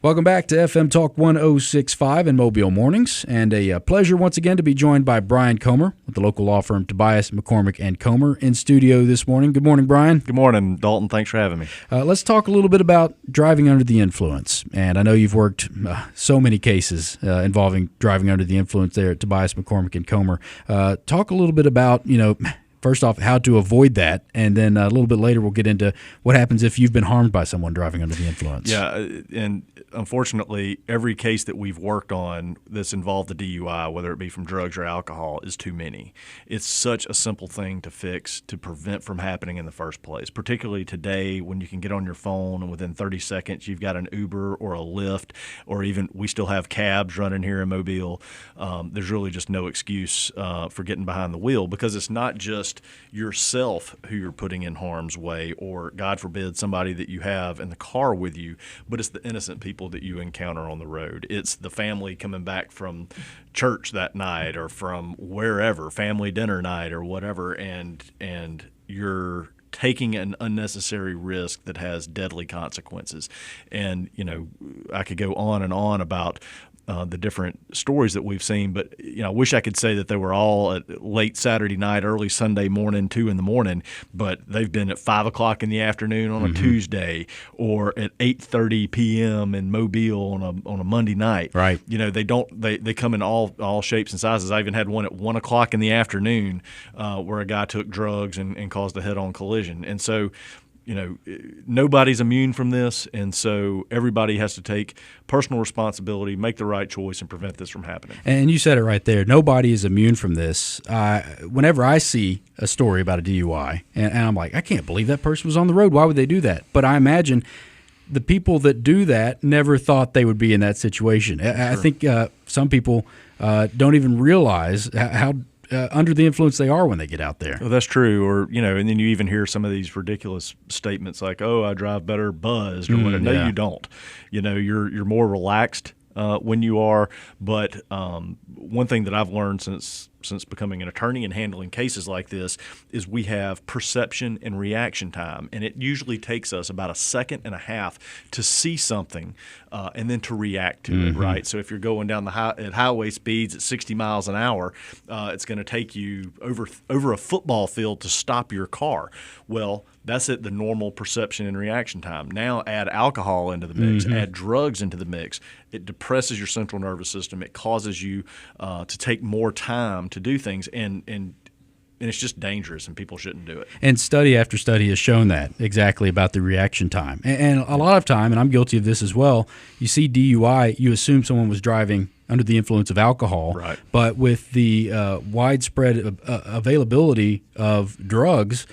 Welcome back to FM Talk 1065 and Mobile Mornings, and a pleasure once again to be joined by Bryan Comer with the local law firm Tobias, McCormick, and Comer in studio this morning. Good morning, Bryan. Good morning, Dalton. Thanks for having me. Let's talk a little bit about driving under the influence, and I know you've worked so many cases involving driving under the influence there at Tobias, McCormick, and Comer. Talk a little bit about, first off, how to avoid that, and then a little bit later we'll get into what happens if you've been harmed by someone driving under the influence. Yeah, and unfortunately, every case that we've worked on that's involved the DUI, whether it be from drugs or alcohol, is too many. It's such a simple thing to fix to prevent from happening in the first place, particularly today when you can get on your phone and within 30 seconds you've got an Uber or a Lyft, or even we still have cabs running here in Mobile. There's really just no excuse for getting behind the wheel, because it's not just yourself who you're putting in harm's way, or God forbid somebody that you have in the car with you, but it's the innocent people that you encounter on the road. It's the family coming back from church that night or from wherever, family dinner night or whatever, and you're taking an unnecessary risk that has deadly consequences. And I could go on and on about the different stories that we've seen, but I wish I could say that they were all at late Saturday night, early Sunday morning, 2 a.m, but they've been at 5 o'clock in the afternoon on a Tuesday, or at 8:30 p.m. in Mobile on a Monday night. Right. They come in all shapes and sizes. I even had one at 1 o'clock in the afternoon where a guy took drugs and caused a head-on collision. And so nobody's immune from this, and so everybody has to take personal responsibility, make the right choice, and prevent this from happening. And you said it right there. Nobody is immune from this. Whenever I see a story about a DUI, and I'm like, I can't believe that person was on the road. Why would they do that? But I imagine the people that do that never thought they would be in that situation. Sure. I think some people don't even realize how under the influence they are when they get out there. Well, that's true. Or, and then you even hear some of these ridiculous statements like, oh, I drive better buzzed or whatever. No, you don't. You're more relaxed when you are. But one thing that I've learned since becoming an attorney and handling cases like this is we have perception and reaction time, and it usually takes us about a second and a half to see something and then to react to it, right? So if you're going down at highway speeds at 60 miles an hour, it's going to take you over a football field to stop your car. Well, that's at the normal perception and reaction time. Now add alcohol into the mix, add drugs into the mix. It depresses your central nervous system. It causes you to take more time to do things, and it's just dangerous, and people shouldn't do it. And study after study has shown that exactly about the reaction time. And a lot of time, and I'm guilty of this as well, you see DUI, you assume someone was driving under the influence of alcohol. Right. But with the widespread availability of drugs,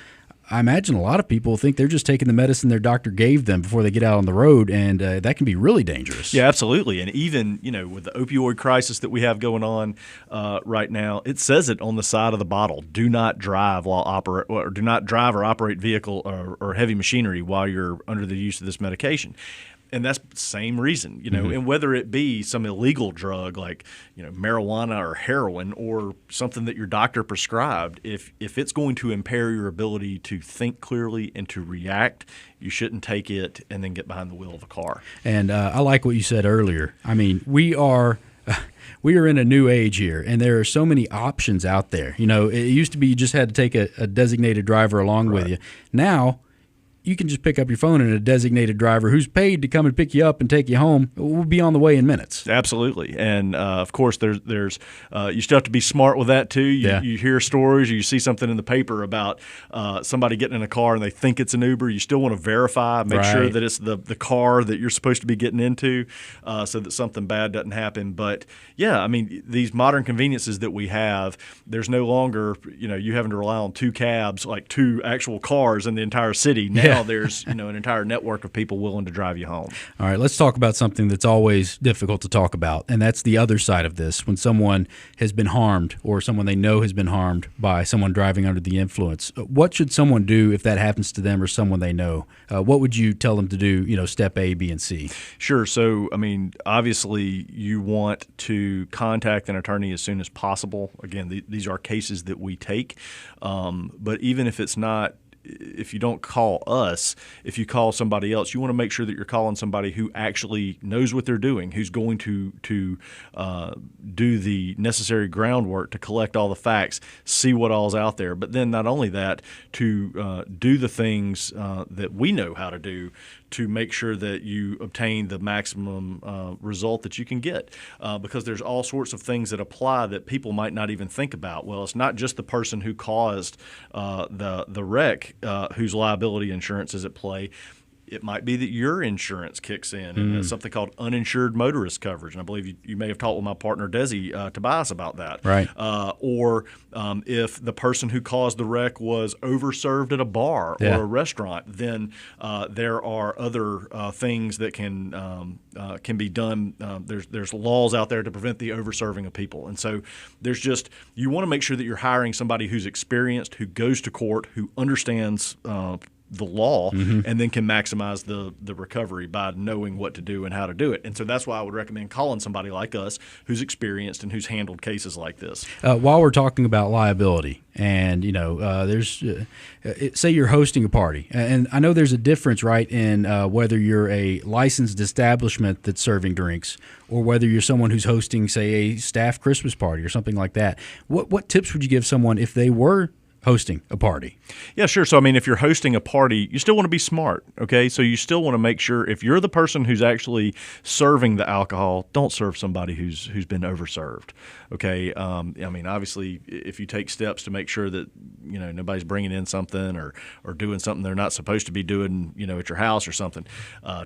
I imagine a lot of people think they're just taking the medicine their doctor gave them before they get out on the road, and that can be really dangerous. Yeah, absolutely. And even, with the opioid crisis that we have going on right now, it says it on the side of the bottle: do not drive or operate vehicle or heavy machinery while you're under the use of this medication. And that's the same reason, and whether it be some illegal drug like, marijuana or heroin, or something that your doctor prescribed, if it's going to impair your ability to think clearly and to react, you shouldn't take it and then get behind the wheel of a car. And I like what you said earlier. I mean, we are in a new age here, and there are so many options out there. It used to be you just had to take a designated driver along with you. Now, you can just pick up your phone, and a designated driver who's paid to come and pick you up and take you home will be on the way in minutes. Absolutely. And, of course, there's you still have to be smart with that, too. You hear stories, or you see something in the paper about somebody getting in a car and they think it's an Uber. You still want to verify, make sure that it's the car that you're supposed to be getting into so that something bad doesn't happen. But, yeah, I mean, these modern conveniences that we have, there's no longer, you having to rely on two cabs, like two actual cars in the entire city. Now there's an entire network of people willing to drive you home. All right, let's talk about something that's always difficult to talk about, and that's the other side of this. When someone has been harmed, or someone they know has been harmed by someone driving under the influence, what should someone do if that happens to them or someone they know? What would you tell them to do, step A, B, and C? Sure. So, I mean, obviously you want to contact an attorney as soon as possible. Again, these are cases that we take, but even if it's not if you don't call us, if you call somebody else, you want to make sure that you're calling somebody who actually knows what they're doing, who's going to do the necessary groundwork to collect all the facts, see what all's out there. But then not only that, to do the things that we know how to do to make sure that you obtain the maximum result that you can get, because there's all sorts of things that apply that people might not even think about. Well, it's not just the person who caused the wreck whose liability insurance is at play. It might be that your insurance kicks in, and it's something called uninsured motorist coverage. And I believe you may have talked with my partner, Desi Tobias, about that. Right. Or if the person who caused the wreck was overserved at a bar or a restaurant, then there are other things that can be done. There's laws out there to prevent the overserving of people. And so you want to make sure that you're hiring somebody who's experienced, who goes to court, who understands the law, and then can maximize the recovery by knowing what to do and how to do it. And so that's why I would recommend calling somebody like us who's experienced and who's handled cases like this. While we're talking about liability, and there's say you're hosting a party, and I know there's a difference, right, in whether you're a licensed establishment that's serving drinks or whether you're someone who's hosting, say, a staff Christmas party or something like that. What tips would you give someone if they were hosting a party? Yeah, sure. So, I mean, if you're hosting a party, you still want to be smart, okay? So you still want to make sure if you're the person who's actually serving the alcohol, don't serve somebody who's been overserved, okay? I mean, obviously, if you take steps to make sure that, nobody's bringing in something or doing something they're not supposed to be doing, at your house or something,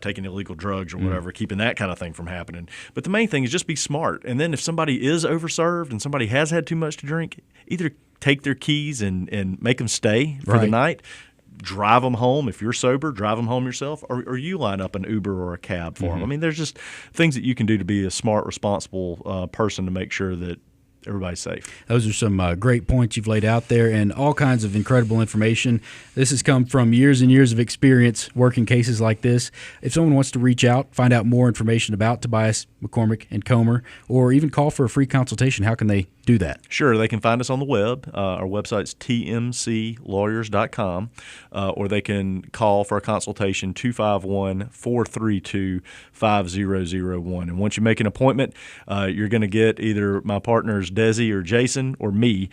taking illegal drugs or whatever, keeping that kind of thing from happening. But the main thing is just be smart. And then if somebody is overserved and somebody has had too much to drink, either take their keys and make them stay for the night, drive them home. If you're sober, drive them home yourself, or you line up an Uber or a cab for them. I mean, there's just things that you can do to be a smart, responsible person to make sure that everybody's safe. Those are some great points you've laid out there, and all kinds of incredible information. This has come from years and years of experience working cases like this. If someone wants to reach out, find out more information about Tobias, McCormick, and Comer, or even call for a free consultation, how can they do that? Sure. They can find us on the web. Our website's tmclawyers.com, or they can call for a consultation, 251-432-5001. And once you make an appointment, you're going to get either my partners Desi or Jason or me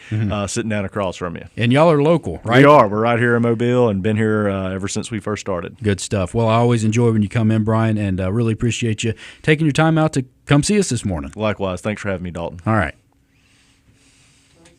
sitting down across from you. And y'all are local, right? We are. We're right here in Mobile and been here ever since we first started. Good stuff. Well, I always enjoy when you come in, Bryan, and really appreciate you taking your time out to come see us this morning. Likewise. Thanks for having me, Dalton. All right.